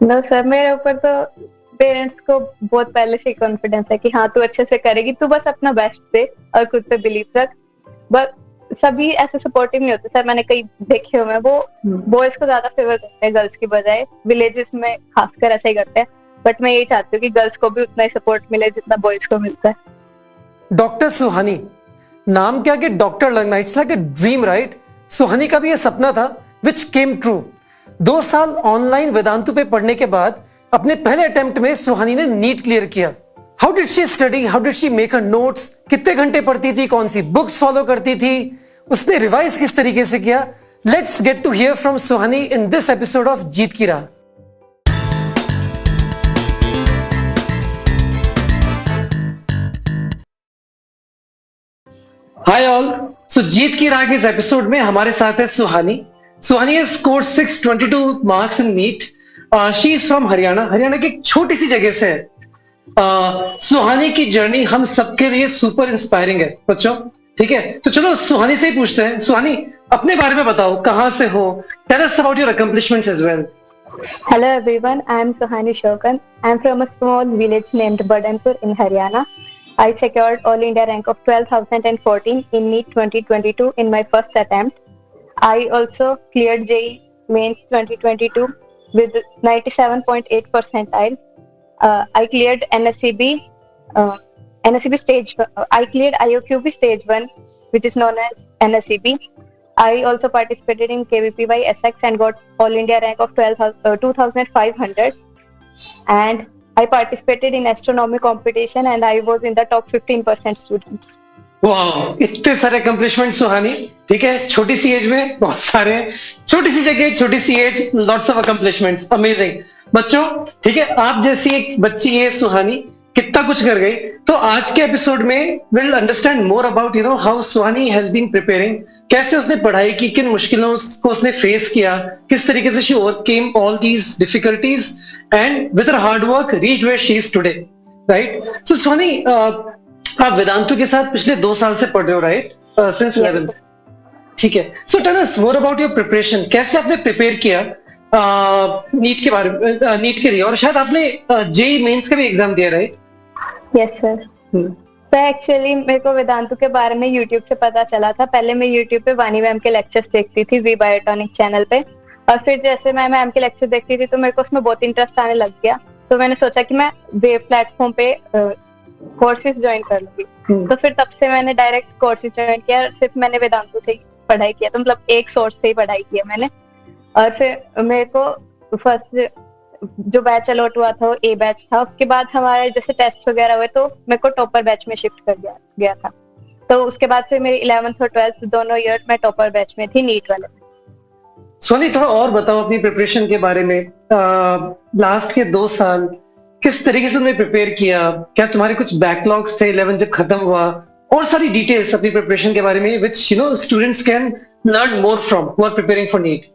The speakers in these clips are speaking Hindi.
नो सर, मेरे ऊपर तो पेरेंट्स को बहुत पहले से ही कॉन्फिडेंस है कि हाँ तू अच्छे से करेगी, तू बस अपना बेस्ट दे और खुद पे बिलीव रख। बट सभी ऐसे सपोर्टिव नहीं होते सर, मैंने कई देखे हुए हैं वो बॉयज को ज्यादा फेवर करते हैं गर्ल्स की बजाय, विलेजेस में खासकर ऐसा ही करते हैं। बट मैं यही चाहती हूँ कि गर्ल्स को भी उतना ही सपोर्ट मिले जितना बॉयज को मिलता है। डॉक्टर सुहानी, नाम क्या कि डॉक्टर लगना, it's like a dream right. Suhani का भी ये सपना था विच केम ट्रू। 2 साल ऑनलाइन वेदांतु पे पढ़ने के बाद अपने पहले अटेम्प्ट में सुहानी ने नीट क्लियर किया। How did she study, how did she make her notes, कितने घंटे पढ़ती थी, कौन सी बुक्स फॉलो करती थी, उसने रिवाइज किस तरीके से किया? Let's get to hear from Suhani in this episode of Jeet ki Raah. Hi all, सो जीत की राह के इस एपिसोड में हमारे साथ है सुहानी। सुहानी has scored 622 marks in NEET. She is from Haryana. Haryana की एक छोटी सी जगह से है। सुहानी की जर्नी हम सबके लिए सुपर इंस्पायरिंग है बच्चों, ठीक है? तो चलो सुहानी से ही पूछते हैं। सुहानी, अपने बारे में बताओ, कहाँ से हो? Tell us about your accomplishments as well. Hello everyone, I am Suhani Shokan. I am from a small village named Badanpur in Haryana. I secured All India rank of 12,014 in NEET 2022 in my first attempt. I also cleared JEE Mains 2022 with 97.8 percentile. I cleared NSCB, NSCB stage. I cleared IOQB stage 1, which is known as NSCB. I also participated in KVPY SX and got All India rank of 2,500. And I participated in astronomy competition and I was in the top 15% students. वाह, इतने सारे अकम्पलिशमेंट सुहानी, ठीक है? छोटी सी एज में बहुत सारे, छोटी सी जगह, छोटी सी age, lots of accomplishments, amazing. बच्चों, ठीक है, आप जैसी एक बच्ची है सुहानी, कितना कुछ कर गई। तो आज के एपिसोड में will understand more about how Suhani has been preparing, कैसे उसने पढ़ाई की, किन मुश्किलों को उसने फेस किया, किस तरीके से she overcame all these difficulties and with her hard work reached where she is today, right? So Suhani, आप वेदांतु के साथ पिछले 2 साल से पढ़ रहे हो, राइट? सिंस 11th, ठीक है। So tell us more about your preparation, कैसे आपने प्रिपेयर किया नीट के बारे में, नीट के लिए, और शायद आपने जेई मेंस का भी एग्जाम दिया, राइट? Yes sir. तो एक्चुअली मेरे को वेदांतु के बारे में यूट्यूब से पता चला था। पहले मैं यूट्यूब पे वानी मैम के लेक्चर्स देखती थी वी बायोटॉनिक चैनल पे, और फिर जैसे मैं मैम के लेक्चर देखती थी तो मेरे को उसमें बहुत इंटरेस्ट आने लग गया। तो मैंने सोचा कि मैं वेव प्लेटफॉर्म पे कोर्सेज ज्वाइन कर लूंगी। तो फिर तब से मैंने डायरेक्ट कोर्सेज ज्वाइन किया, सिर्फ मैंने वेदांतु से ही पढ़ाई किया, तो मतलब एक सोर्स से ही पढ़ाई किया मैंने। और फिर मेरे को फर्स्ट जो बैच अलॉट हुआ था वो ए बैच था। उसके बाद हमारे जैसे टेस्ट वगैरह हुए तो मेरे को टॉपर बैच में शिफ्ट कर गया था। तो उसके बाद फिर मेरी 11th और 12th दोनों ईयर मैं टॉपर बैच में थी, नीट वाले में। सोनी, थोड़ा और बताओ अपनी प्रिपरेशन के बारे में। लास्ट के 2 साल किस तरीके से तुमने प्रिपेयर किया? क्या तुम्हारे कुछ बैकलॉग्स थे 11 जब खत्म हुआ? और सारी डिटेल्स अपनी प्रिपरेशन के बारे में which students can learn more from who are preparing for NEET.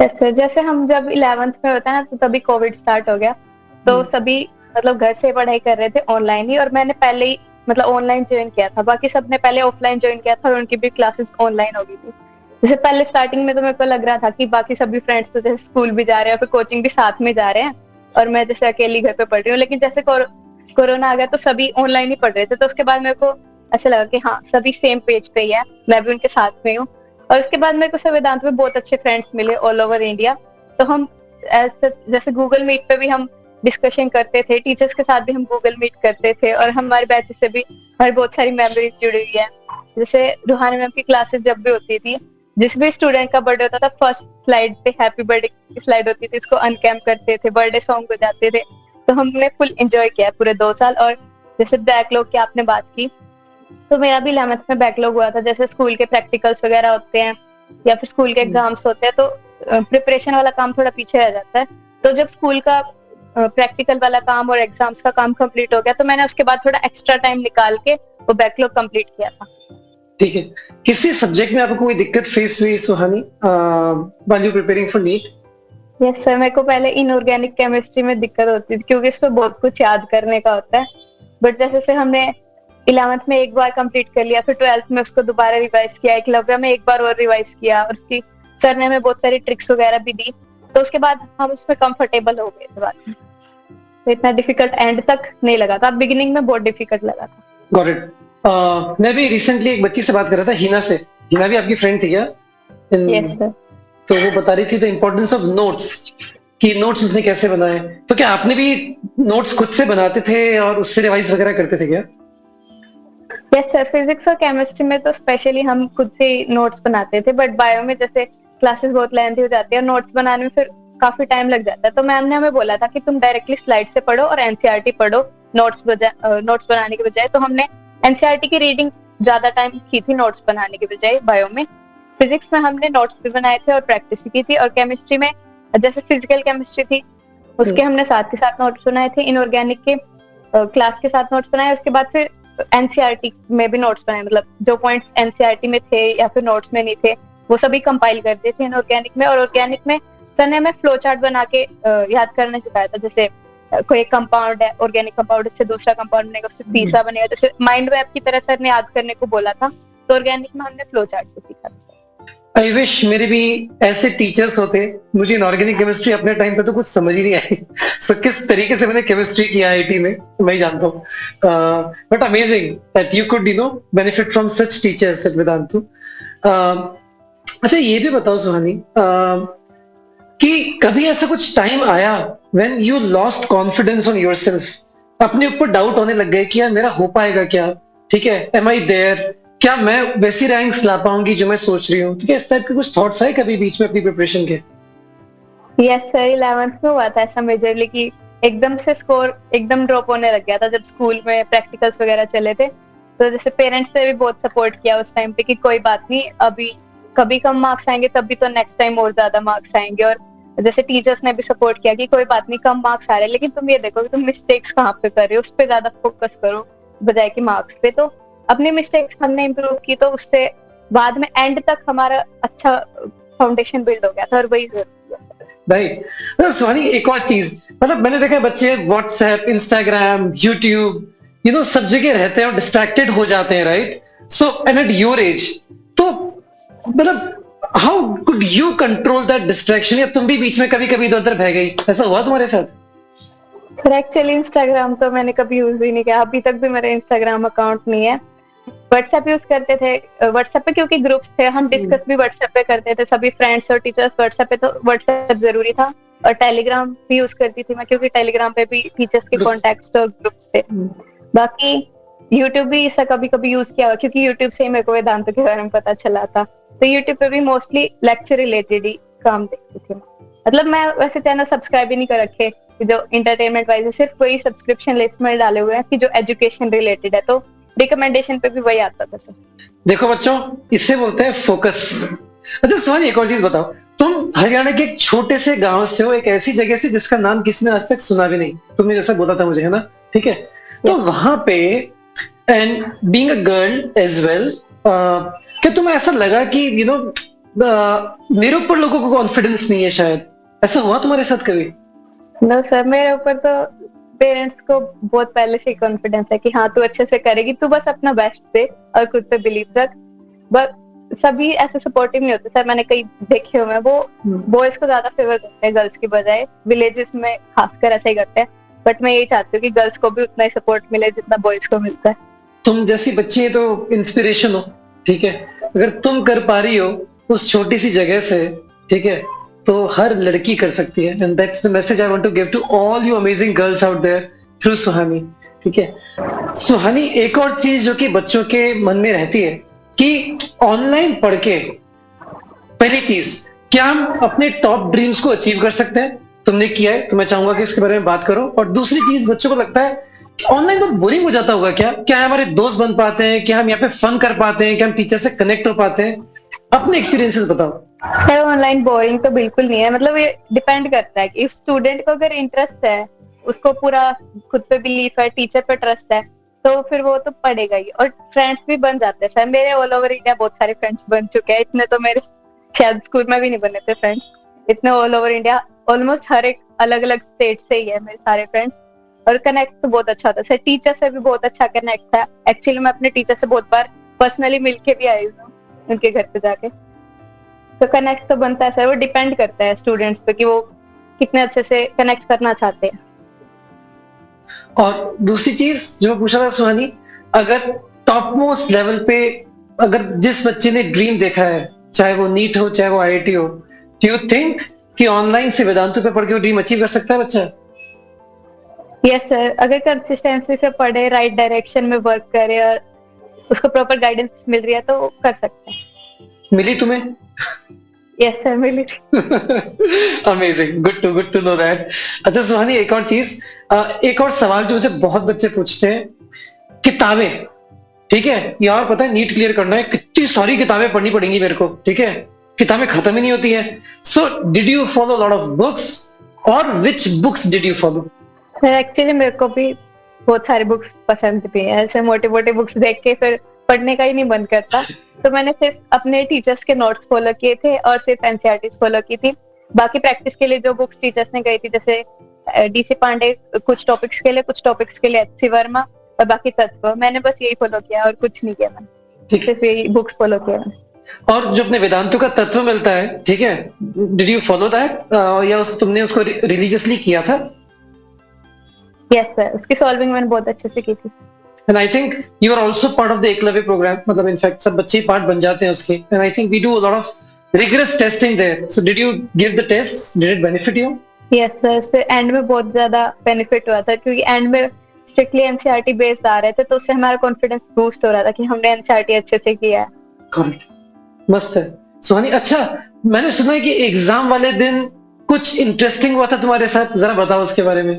Sir, जैसे हम जब 11th में होता है ना तो तभी कोविड स्टार्ट हो गया, तो सभी मतलब घर से पढ़ाई कर रहे थे ऑनलाइन ही, और मैंने पहले ही मतलब ऑनलाइन ज्वाइन किया था। बाकी सबने पहले ऑफलाइन ज्वाइन किया था और उनकी भी क्लासेस ऑनलाइन हो गई थी। जैसे पहले स्टार्टिंग में तो मेरे को लग रहा था कि बाकी सभी फ्रेंड्स तो जैसे स्कूल भी जा रहे हैं और फिर कोचिंग भी साथ में जा रहे हैं और मैं जैसे अकेली घर पे पढ़ रही हूँ। लेकिन जैसे कोरोना आ गया तो सभी ऑनलाइन ही पढ़ रहे थे, तो उसके बाद मेरे को ऐसा लगा कि हाँ सभी सेम पेज पे ही है, मैं भी उनके साथ में हूँ। और उसके बाद मेरे को सब वेदांत में बहुत अच्छे फ्रेंड्स मिले ऑल ओवर इंडिया। तो हम जैसे गूगल मीट पे भी हम डिस्कशन करते थे, टीचर्स के साथ भी हम गूगल मीट करते थे, और हमारे बैच से भी हमारी बहुत सारी मेमोरीज जुड़ी हुई है। जैसे रूहानी मैम की क्लासेस जब भी होती थी, जिस भी स्टूडेंट का बर्थडे होता था फर्स्ट स्लाइड पे हैप्पी बर्थडे की स्लाइड होती थी, उसको अनकैम करते थे, बर्थडे सॉन्ग बजाते थे। तो हमने फुल एंजॉय किया पूरे 2 साल। और जैसे बैकलॉग की आपने बात की, तो मेरा भी 11th में बैकलॉग हुआ था। जैसे स्कूल के प्रैक्टिकल्स वगैरह होते हैं या फिर स्कूल के एग्जाम्स होते हैं, तो प्रिपरेशन वाला काम थोड़ा पीछे रह जाता है। तो जब स्कूल का प्रैक्टिकल वाला काम और एग्जाम्स का काम कंप्लीट हो गया तो मैंने उसके बाद थोड़ा एक्स्ट्रा टाइम निकाल के वो बैकलॉग कंप्लीट किया था। ठीक है, किसी सब्जेक्ट में आपको कोई दिक्कत फेस हुई Suhani while you preparing for NEET? Yes sir, मेरे को पहले इनऑर्गेनिक केमिस्ट्री में दिक्कत होती थी क्योंकि इस पे बहुत कुछ याद करने का होता है। बट जैसे फिर हमने 11th में एक बार कंप्लीट कर लिया, फिर 12th में उसको दोबारा रिवाइज किया, एकलव्य में एक बार और रिवाइज किया, और उसकी सर ने हमें बहुत सारी ट्रिक्स वगैरह भी दी। तो उसके बाद हम उसमें कंफर्टेबल हो गए थे बाद में, तो इतना डिफिकल्ट एंड तक नहीं लगा था, बिगिनिंग में बहुत डिफिकल्ट लगा था। Got it. मैं भी रिसेंटली एक बच्ची से बात कर रहा था, हिना से। हिना भी आपकी फ्रेंड थी क्या? Yes sir. तो वो बता रही थी द इम्पोर्टेंस ऑफ नोट्स, कि नोट्स उसने कैसे बनाए। तो क्या आपने भी नोट्स खुद से बनाते थे और उससे रिवाइज वगैरह करते थे क्या? यस सर, फिजिक्स और केमिस्ट्री में तो स्पेशली हम खुद से नोट्स बनाते थे, बट बायो में जैसे क्लासेस बहुत लेंथी हो जाती है और नोट्स बनाने में फिर काफी टाइम लग जाता है, तो मैम ने हमें बोला था कि तुम डायरेक्टली स्लाइड से पढ़ो और एनसीईआरटी पढ़ो नोट्स बनाने के बजाय। तो हमने एनसीईआरटी की रीडिंग ज्यादा टाइम की थी नोट्स बनाने के बजाय बायो में। फिजिक्स में हमने नोट्स भी बनाए थे और प्रैक्टिस भी की थी, और केमिस्ट्री में जैसे फिजिकल केमिस्ट्री थी उसके हमने साथ के साथ नोट्स बनाए थे, इनऑर्गेनिक के क्लास के साथ नोट्स बनाए, उसके बाद फिर एनसीईआरटी में भी नोट्स बनाए, मतलब जो पॉइंट्स एनसीईआरटी में थे या फिर नोट्स में नहीं थे वो सभी कंपाइल कर दिए थे इनऑर्गेनिक में। और ऑर्गेनिक में सर ने हमें फ्लो चार्ट बना के याद करना सिखाया था, जैसे कोई कंपाउंड है, ऑर्गेनिक कंपाउंड से दूसरा कंपाउंड बनेगा, उससे तीसरा बनेगा, जैसे माइंड मैप की तरह सर ने याद करने को बोला था। तो ऑर्गेनिक में हमने फ्लो चार्ट से सीखा था। आई विश मेरे भी ऐसे टीचर्स होते। मुझे इनऑर्गेनिक केमिस्ट्री अपने टाइम पे तो कुछ समझ ही नहीं आई। सो किस तरीके से मैंने केमिस्ट्री किया आईआईटी में मैं ही जानता हूँ। But amazing that you could benefit from such teachers at Vedantu. अच्छा ये भी बताओ सुहानी, कि कभी ऐसा कुछ टाइम आया when you lost confidence on yourself, अपने ऊपर डाउट होने लग गए कि यार मेरा हो पाएगा क्या, ठीक है, एम आई देयर, क्या मैं वैसी रैंक्स ला पाऊंगी जो मैं सोच रही हूँ? ठीक है, इस टाइप के कुछ थॉट्स आए कभी बीच में अपनी प्रिपरेशन के? यस सर, 11th में हुआ था ऐसा मेजरली कि एकदम से स्कोर एकदम ड्रॉप होने लग गया था जब स्कूल में प्रैक्टिकल्स वगैरह चले थे। तो जैसे पेरेंट्स ने भी बहुत सपोर्ट किया उस टाइम पे कि कोई बात नहीं, अभी कभी कम मार्क्स आएंगे तभी तो नेक्स्ट टाइम और ज्यादा मार्क्स आएंगे। और जैसे टीचर्स ने भी सपोर्ट किया कि कोई बात नहीं, कम मार्क्स आ रहे हैं लेकिन तुम ये देखो कि तुम मिस्टेक्स कहाँ पे कर रहे हो, उस पर ज्यादा फोकस करो बजाय कि मार्क्स पे। तो अपनी मिस्टेक्स हमने इम्प्रूव की, तो उससे बाद में एंड तक हमारा अच्छा फाउंडेशन बिल्ड हो गया था, और वही राइट। सुहानी एक और चीज, मतलब मैंने देखा है बच्चे व्हाट्सएप, इंस्टाग्राम, यूट्यूब सब जगह रहते हैं और डिस्ट्रैक्टेड हो जाते हैं, right? So and at your age, तो मतलब how could you control that distraction? या तुम भी बीच में कभी कभी इधर उधर बह गई, ऐसा हुआ तुम्हारे साथ? सर एक्चुअली इंस्टाग्राम तो मैंने कभी यूज ही नहीं किया, अभी तक भी मेरा इंस्टाग्राम अकाउंट नहीं है। व्हाट्सएप यूज करते थे, व्हाट्सएप पे क्योंकि ग्रुप्स थे, हम डिस्कस भी व्हाट्सएप पे करते थे सभी फ्रेंड्स और टीचर्स व्हाट्सएप पे, तो व्हाट्सएप जरूरी था। और टेलीग्राम भी यूज करती थी मैं, क्योंकि टेलीग्राम पे भी टीचर्स के कॉन्टेक्ट्स और ग्रुप्स थे। बाकी यूट्यूब भी ऐसा कभी कभी यूज किया, क्योंकि यूट्यूब से ही मेरे को वेदांत के बारे में पता चला था। तो यूट्यूब पे भी मोस्टली लेक्चर रिलेटेड ही काम देखती थी। मतलब मैं वैसे चैनल सब्सक्राइब ही नहीं कर रखे जो इंटरटेनमेंट वाइज है, सिर्फ वही सब्सक्रिप्शन लिस्ट में डाले हुए हैं कि जो एजुकेशन रिलेटेड है, तो रिकमेंडेशन पे भी वही आता था सर। देखो बच्चों, इसे बोलते हैं फोकस। अच्छा सुहानी एक और चीज बताओ, तुम हरियाणा के एक छोटे से गांव से हो, एक ऐसी जगह से जिसका नाम किसी ने आज तक सुना भी नहीं, तुमने जैसा बोला था मुझे, है ना? ठीक है, तो वहां पे and being a girl as well, क्या तुम्हें ऐसा लगा कि मेरे ऊपर लोगों को कॉन्फिडेंस नहीं है शायद, ऐसा हुआ तुम्हारे साथ कभी? नो सर, मेरे ऊपर तो पेरेंट्स को बहुत पहले से कॉन्फिडेंस है कि हाँ तू अच्छे से करेगी, तू बस अपना बेस्ट दे और खुद पे बिलीव रख। बट सभी ऐसे सपोर्टिव नहीं होते सर, मैंने कई देखे हुए हैं, वो बॉयज को ज्यादा फेवर करते हैं गर्ल्स की बजाय, विलेजेस में खासकर ऐसा ही करते हैं। बट मैं यही चाहती हूँ कि गर्ल्स को भी उतना ही सपोर्ट मिले जितना बॉयज को मिलता है। तुम जैसी बच्ची है तो इंस्पिरेशन हो, ठीक है? अगर तुम कर पा रही हो उस छोटी सी जगह से, ठीक है, तो हर लड़की कर सकती है। And that's the message I want to give to all you amazing girls out there through Suhani, ठीक है? सुहानी एक और चीज जो कि बच्चों के मन में रहती है कि ऑनलाइन पढ़ के, पहली चीज, क्या हम अपने टॉप ड्रीम्स को अचीव कर सकते हैं? तुमने किया है तो मैं चाहूंगा कि इसके बारे में बात करो। और दूसरी चीज, बच्चों को लगता है कि ऑनलाइन बहुत बोरिंग हो जाता होगा, क्या हमारे दोस्त बन पाते हैं, क्या हम यहाँ पे फन कर पाते हैं, क्या हम टीचर से कनेक्ट हो पाते हैं? अपने एक्सपीरियंसेस बताओ। सर ऑनलाइन बोरिंग तो बिल्कुल नहीं है, मतलब ये डिपेंड करता है कि इफ स्टूडेंट को अगर इंटरेस्ट है, उसको पूरा खुद पे बिलीफ है, टीचर पे ट्रस्ट है, तो फिर वो तो पढ़ेगा ही। और फ्रेंड्स भी बन जाते हैं सर, मेरे ऑल ओवर इंडिया बहुत सारे फ्रेंड्स बन चुके हैं, इतने तो मेरे शायद स्कूल में भी नहीं बने थे फ्रेंड्स, इतने ऑल ओवर इंडिया, ऑलमोस्ट हर एक अलग अलग स्टेट से ही है मेरे सारे फ्रेंड्स। और कनेक्ट तो बहुत अच्छा था सर, टीचर से भी बहुत अच्छा कनेक्ट था। एक्चुअली मैं अपने टीचर से बहुत बार पर्सनली मिलके भी आई हूँ, उनके घर पे जाके। तो कनेक्ट तो बनता है सर, वो डिपेंड करता है स्टूडेंट्स पे कि वो कितने अच्छे से कनेक्ट करना चाहते हैं। और दूसरी चीज जो मैं पूछा था सुहानी, अगर टॉप मोस्ट लेवल पे अगर जिस बच्चे ने ड्रीम देखा है, चाहे वो नीट हो चाहे वो आईआईटी हो, डू यू थिंक कि ऑनलाइन से वेदांतु पे पढ़ के वो ड्रीम अचीव कर सकता है बच्चा? यस सर, अगर कंसिस्टेंसी से पढ़े, राइट डायरेक्शन में वर्क करे और उसको प्रॉपर गाइडेंस मिल रही है तो वो कर सकते हैं। मिली तुम्हें? यस सर, मिली थी। Amazing, good to know that. अच्छा सुहानी, एक और चीज, एक और सवाल जो मुझे बहुत बच्चे पूछते हैं, किताबें, ठीक है यार, पता है नीट क्लियर करना है, कितनी सारी किताबें पढ़नी पड़ेंगी मेरे को, ठीक है, किताबें खत्म ही नहीं होती हैं। So did you follow lot of books, और which books did you follow? Sir actually मेरे को भी बहुत सारी बुक्स पसंद भी है, ऐसे मोटे मोटे बुक्स देख के फिर पढ़ने का ही नहीं मन करता। तो मैंने सिर्फ अपने टीचर्स के नोट्स फॉलो किए थे और सिर्फ एनसीईआरटी फॉलो की थी। बाकी प्रैक्टिस के लिए जो बुक्स टीचर्स ने गई थी, जैसे डीसी पांडे कुछ टॉपिक्स के लिए, कुछ टॉपिक्स के लिए एचसी वर्मा, और बाकी तत्व, मैंने बस यही फॉलो किया और कुछ नहीं किया मैंने, सिर्फ यही बुक्स फॉलो किया मैंने। और जो अपने वेदांतु का तत्व मिलता है, ठीक है, डिड यू फॉलो दैट, या तुमने उसको रिलीजियसली किया था? यस सर, उसकी सॉल्विंग मैंने बहुत अच्छे से की थी। And I think you are also part of the Eklavya program, मतलब इनफैक्ट सब बच्चे पार्ट बन जाते हैं उसके। And I think we do a lot of rigorous testing there. So did you give the tests? Did it benefit you? Yes sir, उससे एंड में बहुत ज्यादा बेनिफिट हुआ था, क्योंकि एंड में स्ट्रिक्टली एनसीईआरटी बेस्ड आ रहे थे, तो उससे हमारा कॉन्फिडेंस बूस्ट हो रहा था कि हमने एनसीईआरटी अच्छे से किया है। Correct. मस्त है सुहानी। अच्छा, मैंने सुना है कि एग्जाम वाले दिन कुछ इंटरेस्टिंग हुआ था तुम्हारे साथ, जरा बताओ उसके बारे में।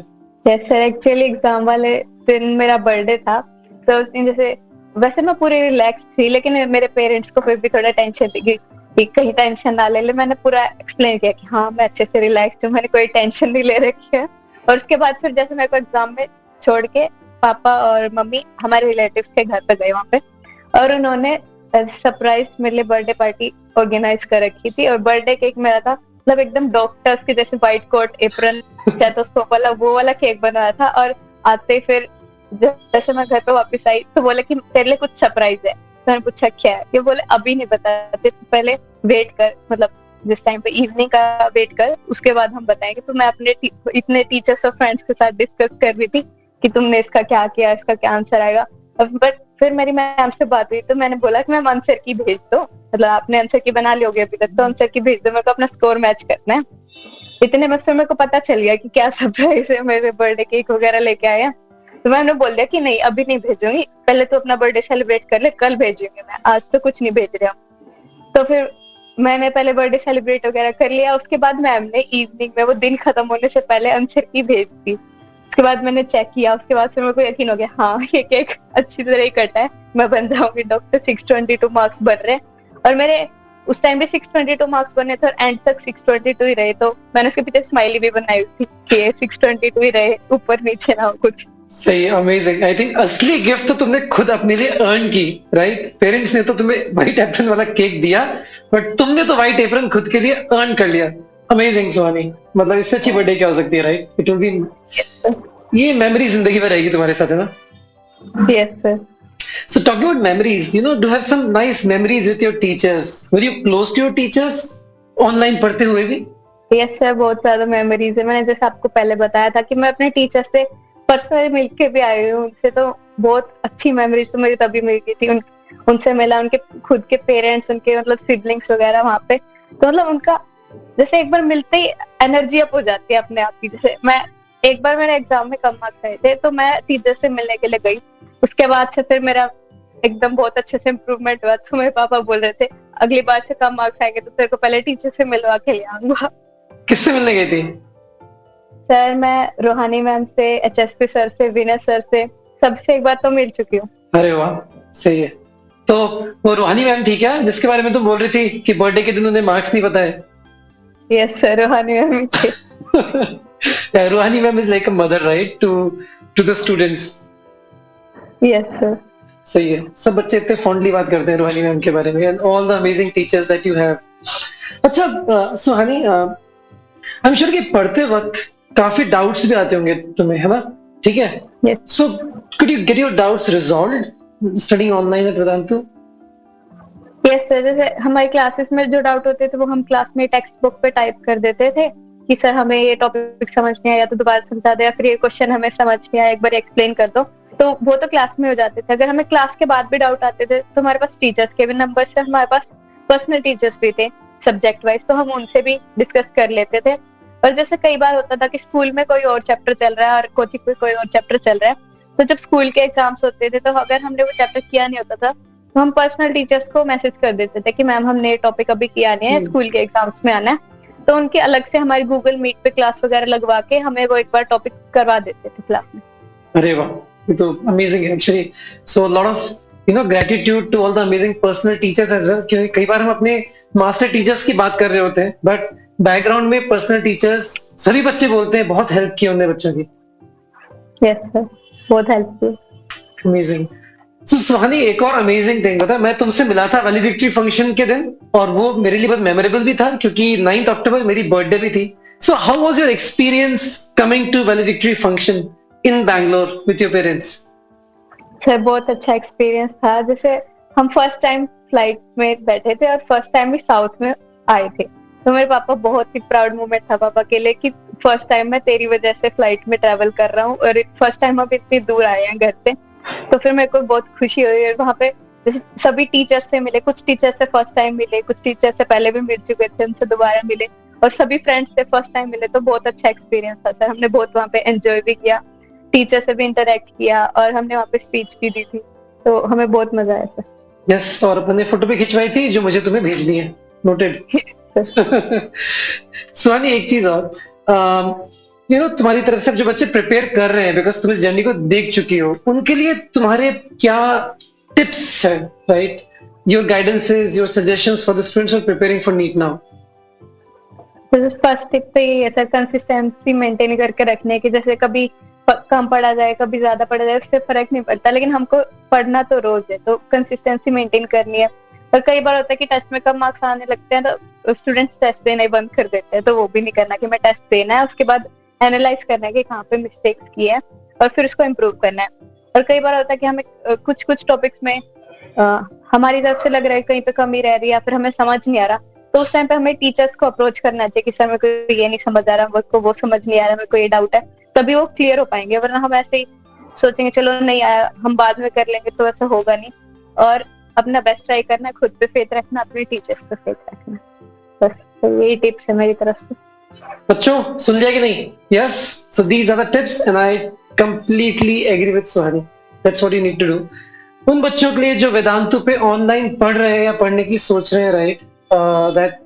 यस सर, एक्चुअली एग्जाम वाले दिन मेरा बर्थडे था, तो उस दिन जैसे वैसे मैं पूरी रिलैक्स थी, लेकिन मेरे पेरेंट्स को फिर भी थोड़ा टेंशन थी कि कहीं टेंशन ना ले ले। मैंने पूरा एक्सप्लेन किया कि हाँ मैं अच्छे से रिलैक्स्ड हूँ, मैंने कोई टेंशन नहीं ले रखी है। और उसके बाद फिर जैसे मेरे को एग्जाम में छोड़ के पापा और मम्मी हमारे रिलेटिव्स के घर पे गए वहाँ पे, और उन्होंने सरप्राइज मेरे लिए बर्थडे पार्टी ऑर्गेनाइज कर रखी थी। और बर्थडे केक मेरा था, मतलब एकदम डॉक्टर्स के जैसे व्हाइट कोट एप्रन स्टेथोस्कोप वाला, वो वाला केक बनाया था। और आते ही फिर जैसे मैं घर पे वापस आई तो बोले कि तेरे लिए कुछ सरप्राइज है। तो मैंने पूछा क्या है, ये बोले अभी नहीं बताते, तो पहले वेट कर, मतलब जिस टाइम पे इवनिंग का वेट कर, उसके बाद हम बताएंगे। तो मैं अपने इतने टीचर्स और फ्रेंड्स के साथ डिस्कस कर रही थी कि तुमने इसका क्या किया, इसका क्या आंसर आएगा। बट फिर मेरी मैम से बात हुई तो मैंने बोला कि मैम आंसर की भेज दो, मतलब आपने आंसर की बना ली होगी अभी तक, तो आंसर की भेज दो, मेरे को अपना स्कोर मैच करना है। इतने में फिर मेरे को पता चल गया कि क्या सरप्राइज है, मेरे बर्थडे केक वगैरह लेके आए हैं। तो मैंने बोल दिया कि नहीं अभी नहीं भेजूंगी, पहले तो अपना बर्थडे सेलिब्रेट कर ले, कल भेजूंगी मैं, आज तो कुछ नहीं भेज रहा। तो फिर मैंने पहले बर्थडे सेलिब्रेट वगैरह कर लिया। उसके बाद मैम ने इवनिंग में, वो दिन खत्म होने से पहले, आंसर की भेज दी। उसके बाद मैंने चेक किया, उसके बाद फिर मेरे को यकीन हो गया हाँ ये केक अच्छी तरह ही कटा है, मैं बन जाऊंगी डॉक्टर। 622 मार्क्स बन रहे, और मेरे उस टाइम भी 622 मार्क्स बने थे और एंड तक 622 ही रहे। तो मैंने उसके पीछे स्माइली भी बनाई थी कि 622 ही रहे, ऊपर नीचे ना हो कुछ। सही, अमेजिंग। आई थिंक असली गिफ्ट तो तुमने खुद अपने लिए अर्न की, राइट? पेरेंट्स ने तो तुम्हें व्हाइट एप्रन वाला केक दिया, बट तुमने तो व्हाइट एप्रन खुद के लिए अर्न कर लिया। अमेजिंग सुहानी, मतलब इससे अच्छी बर्थडे क्या हो सकती है, राइट? इट विल बी, ये मेमोरी जिंदगी भर रहेगी तुम्हारे साथ, है ना? Yes sir. So talking about memories, you know, do you have some nice memories with your teachers? Were you close to your teachers online पढ़ते हुए भी? यस सर, बहुत ज्यादा मेमोरीज है। मैंने जैसे आपको पहले बताया था कि मैं अपने टीचर से पर्सनली मिलके भी आई हूँ, उनसे तो बहुत अच्छी मेमोरीज तो मेरी तभी मिल गई थी। उनसे मिला, उनके खुद के पेरेंट्स, उनके मतलब सिबलिंग्स वगैरह वहाँ पे, तो मतलब उनका जैसे एक बार मिलते ही एनर्जी अप हो जाती है अपने आप की। जैसे मैं एक बार मेरे एग्जाम में कम मार्क्स आए थे, तो मैं टीचर से मिलने के लिए गई। उसके बाद से फिर मेरा एकदम बहुत अच्छे से इम्प्रूवमेंट हुआ। तो मेरे पापा बोल रहे थे अगली बार से कम मार्क्स आएंगे तो तेरे को पहले टीचर से मिलवा के ले आऊंगा। किससे मिलने गई थी? सर मैं रोहानी मैम से, एचएसपी सर से, विनय सर से, सबसे एक बार तो मिल चुकी हूँ। अरे वाह, सही है। तो वो रोहानी मैम थी क्या जिसके बारे में तुम बोल रही थी कि बर्थडे के दिन उन्हें मार्क्स नहीं पता है? यस सर, रोहानी मैम थे। Rohani ma'am is like a mother, right, to the students. Yes sir. सही है, सब बच्चे इतने फॉन्डली बात करते हैं रोहानी मैम के बारे में, and all the amazing teachers that you have. अच्छा सुहानी, आई एम श्योर कि पढ़ते वक्त काफी डाउट्स भी आते होंगे तुम्हें, है ना? ठीक है, so could you get your doubts resolved studying online at Vedantu? Yes sir, जैसे हमारी क्लासेस में जो डाउट होते थे वो हम क्लास में टेक्स्ट बुक पे टाइप कर देते थे कि सर हमें ये टॉपिक समझ नहीं आया तो दोबारा समझा दो, या फिर ये क्वेश्चन हमें समझ नहीं आया एक बार एक्सप्लेन कर दो। तो वो तो क्लास में हो जाते थे। अगर हमें क्लास के बाद भी डाउट आते थे तो हमारे पास टीचर्स के भी नंबर से, हमारे पास पर्सनल टीचर्स भी थे सब्जेक्ट वाइज, तो हम उनसे भी डिस्कस कर लेते थे। और जैसे कई बार होता था कि स्कूल में कोई और चैप्टर चल रहा है और कोचिंग में कोई और चैप्टर चल रहा है, तो जब स्कूल के एग्जाम्स होते थे तो अगर हमने वो चैप्टर किया नहीं होता था तो हम पर्सनल टीचर्स को मैसेज कर देते थे कि मैम हमने ये टॉपिक अभी किया नहीं है, स्कूल के एग्जाम्स में आना है। तो उनके अलग से हमारी गूगल मीट पे क्लास वगैरह लगवा के हमें वो एक बार टॉपिक करवा देते थे क्लास में। अरे वाह, ये तो अमेजिंग है actually. So lot of gratitude to all the amazing personal teachers as well, क्योंकि कई बार हम अपने मास्टर टीचर्स की बात कर रहे होते हैं बट बैकग्राउंड में पर्सनल टीचर्स, सभी बच्चे बोलते हैं बहुत हेल्प की उन्होंने बच्चों की। यस सर, बहुत हेल्पफुल। अमेजिंग। सो सुहानी, एक और अमेजिंग थिंग बता, मैं तुमसे मिला था वैलिडिक्टरी फंक्शन के दिन और वो मेरे लिए बहुत मेमोरेबल भी था क्योंकि 9 अक्टूबर मेरी बर्थडे भी थी। So how was your experience coming to valedictory function in Bangalore with your parents? Sir बहुत अच्छा एक्सपीरियंस था। जैसे हम फर्स्ट टाइम फ्लाइट में बैठे थे और फर्स्ट टाइम भी साउथ में आए थे, तो मेरे पापा, बहुत ही प्राउड मोमेंट था पापा के लिए कि फर्स्ट टाइम मैं तेरी वजह से फ्लाइट में ट्रेवल कर रहा हूँ और फर्स्ट टाइम हम इतनी दूर आए हैं घर से। तो फिर मेरे को बहुत खुशी हुई और वहाँ पे जैसे सभी टीचर से मिले, कुछ टीचर से फर्स्ट टाइम मिले, कुछ टीचर से पहले भी मिल चुके थे, उनसे दोबारा मिले, और सभी फ्रेंड्स से फर्स्ट टाइम मिले। तो बहुत अच्छा एक्सपीरियंस था सर, हमने बहुत वहाँ पे एंजॉय भी किया, टीचर से भी इंटरेक्ट किया और हमने वहाँ पे स्पीच भी दी थी, तो हमें बहुत मजा आया सर। यस, और अपने फोटो भी खिंचवाई थी जो मुझे तुम्हें भेजनी है। नोटेड। सुहानी, एक चीज और, तुम्हारी तरफ से जो बच्चे प्रिपेयर कर रहे हैं, बिकॉज तुम इस जर्नी को देख चुकी हो, उनके लिए तुम्हारे क्या टिप्स हैं, right? Your guidances, your suggestions for the students who are preparing for NEET now. First tip तो ये है सर, कंसिस्टेंसी मेंटेन करके रखने की। जैसे कभी कम पढ़ा जाए, कभी ज्यादा पढ़ा जाए, उससे फर्क नहीं पड़ता, लेकिन हमको पढ़ना तो रोज है, तो कंसिस्टेंसी मेंटेन करनी है। और कई बार होता है कि टेस्ट में कम मार्क्स आने लगते हैं तो स्टूडेंट्स टेस्ट देना ही बंद कर देते हैं, तो वो भी नहीं करना कि मैं टेस्ट देना है, उसके बाद एनालाइज करना है कि कहाँ पे मिस्टेक्स की है और फिर उसको इम्प्रूव करना है। और कई बार होता है कि हमें कुछ कुछ टॉपिक्स में हमारी तरफ से लग रहा है कहीं पे कमी रह रही है या फिर हमें समझ नहीं आ रहा, तो उस टाइम पे हमें टीचर्स को अप्रोच करना चाहिए कि सर मेरे को ये नहीं समझ आ रहा, मेरे को वो समझ नहीं आ रहा, मेरे को ये डाउट है, तभी वो क्लियर हो पाएंगे। वरना हम ऐसे ही सोचेंगे चलो नहीं आया, हम बाद में कर लेंगे, तो ऐसा होगा नहीं। और अपना बेस्ट ट्राई करना, खुद पे फेथ रखना, अपने टीचर्स पे फेथ रखना, बस तो यही टिप्स है मेरी तरफ से। बच्चों, सुन लिया कि नहीं? Yes, so these are the tips and I completely agree with Suhani. That's what you need to do. उन बच्चों के लिए जो वेदांतु पे ऑनलाइन पढ़ रहे हैं या पढ़ने की सोच रहे हैं, right, that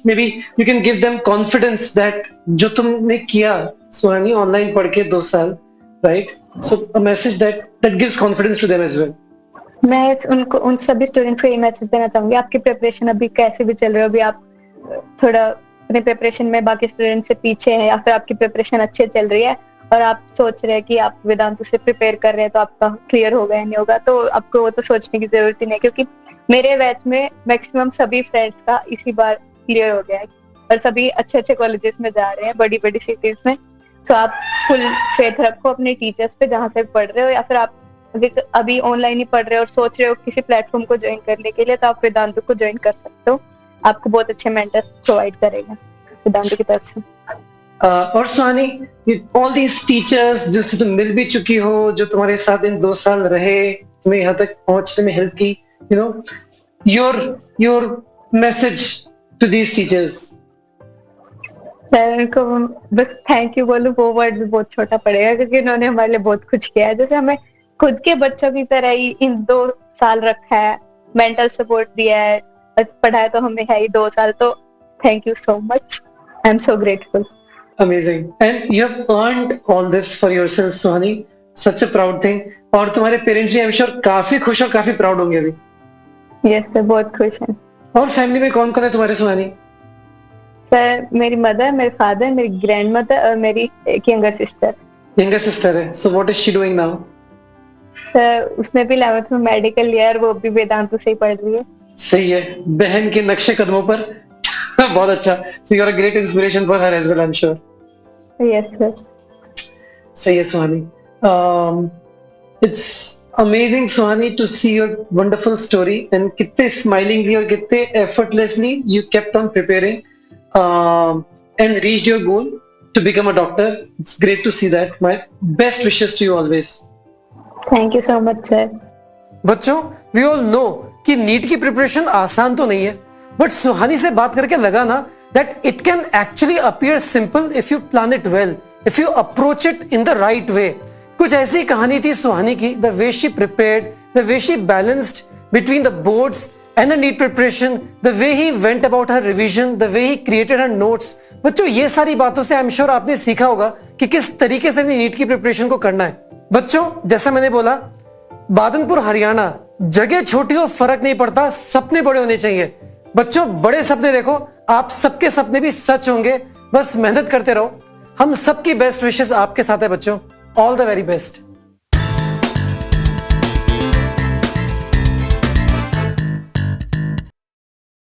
may be you can give them confidence that जो तुमने किया सुहानी ऑनलाइन पढ़ के 2 साल, right, so a message that that gives confidence to them as well. मैं उनको, उन सभी स्टूडेंट्स को ये मैसेज देना चाहूंगी, आपकी प्रिपरेशन अभी कैसे भी चल रही हो, अभी आप थोड़ा अपने प्रिपरेशन में बाकी स्टूडेंट से पीछे हैं या फिर आपकी प्रिपरेशन अच्छे चल रही है और आप सोच रहे हैं कि आप वेदांतु से प्रिपेयर कर रहे हैं तो आपका क्लियर होगा या नहीं होगा, तो आपको वो तो सोचने की जरूरत ही नहीं, क्योंकि मेरे बैच में मैक्सिमम सभी फ्रेंड्स का इसी बार क्लियर हो गया है और सभी अच्छे अच्छे कॉलेजेस में जा रहे हैं, बड़ी बड़ी सिटीज में। तो आप फुल फेथ रखो अपने टीचर्स पे जहाँ से पढ़ रहे हो, या फिर आप अभी ऑनलाइन ही पढ़ रहे हो और सोच रहे हो किसी प्लेटफॉर्म को ज्वाइन करने के लिए, तो आप वेदांतु को ज्वाइन कर सकते हो, आपको बहुत अच्छे मेंटर्स प्रोवाइड करेगा वेदांतु की तरफ से। और सुहानी, ऑल दीज टीचर्स जिससे तुम मिल भी चुकी हो, जो तुम्हारे साथ इन 2 साल रहे, तुम्हें यहाँ तक पहुंचने में हेल्प की, your message to these teachers. Sir उनको बस थैंक यू बोलूं, वो वर्ड भी बहुत छोटा पड़ेगा क्योंकि उन्होंने हमारे लिए बहुत कुछ किया है। जैसे हमें खुद के बच्चों की तरह ही इन 2 साल रखा है, मेंटल सपोर्ट दिया है और पढ़ाया तो हमें है ही 2 साल, तो thank you so much, I am so grateful. Amazing. And you have earned all this for yourself, Suhani. Such a proud thing. और तुम्हारे पेरेंट्स भी आई एम श्योर काफी खुश और काफी प्राउड होंगे अभी। यस सर, बहुत खुश हैं। और फैमिली में कौन कौन है तुम्हारे, सुहानी? सर मेरी मदर, मेरे फादर, मेरी ग्रैंड मदर और मेरी एक यंगर सिस्टर। यंगर सिस्टर है, so what is she doing now? Sir उसने भी 11th में मेडिकल लिया और वो भी वेदांतु से ही पढ़ रही है। सही है, बहन के नक्शे कदमों पर। बहुत अच्छा। So you are a great inspiration for her as well, I am sure. Yes sir. सही है सुहानी। It's amazing, Suhani, to see your wonderful story and कितने smilingly और कितने effortlessly you kept on preparing and reached your goal to become a doctor. It's great to see that. My best wishes to you always. Thank you so much sir. बच्चों, वी ऑल नो कि नीट की प्रिपरेशन आसान तो नहीं है, बट सुहानी से बात करके लगा ना that it can actually appear simple if you plan it well, if you approach it in the right way. कुछ ऐसी कहानी थी सुहानी की, the way she prepared, the way she balanced between the boards and the NEET preparation, the way he went about her revision, the way he created her notes। बच्चों, ये सारी बातों से आई एम श्योर आपने सीखा होगा कि किस तरीके से नीट की प्रिपरेशन को करना है। बच्चों, जैसा मैंने बोला, बादनपुर हरियाणा, जगह छोटी हो फर्क नहीं पड़ता, सपने बड़े होने चाहिए। बच्चों, बड़े सपने देखो, आप सबके सपने भी सच होंगे, बस मेहनत करते रहो। हम सबकी बेस्ट विशेस आपके साथ है बच्चों। All the very best.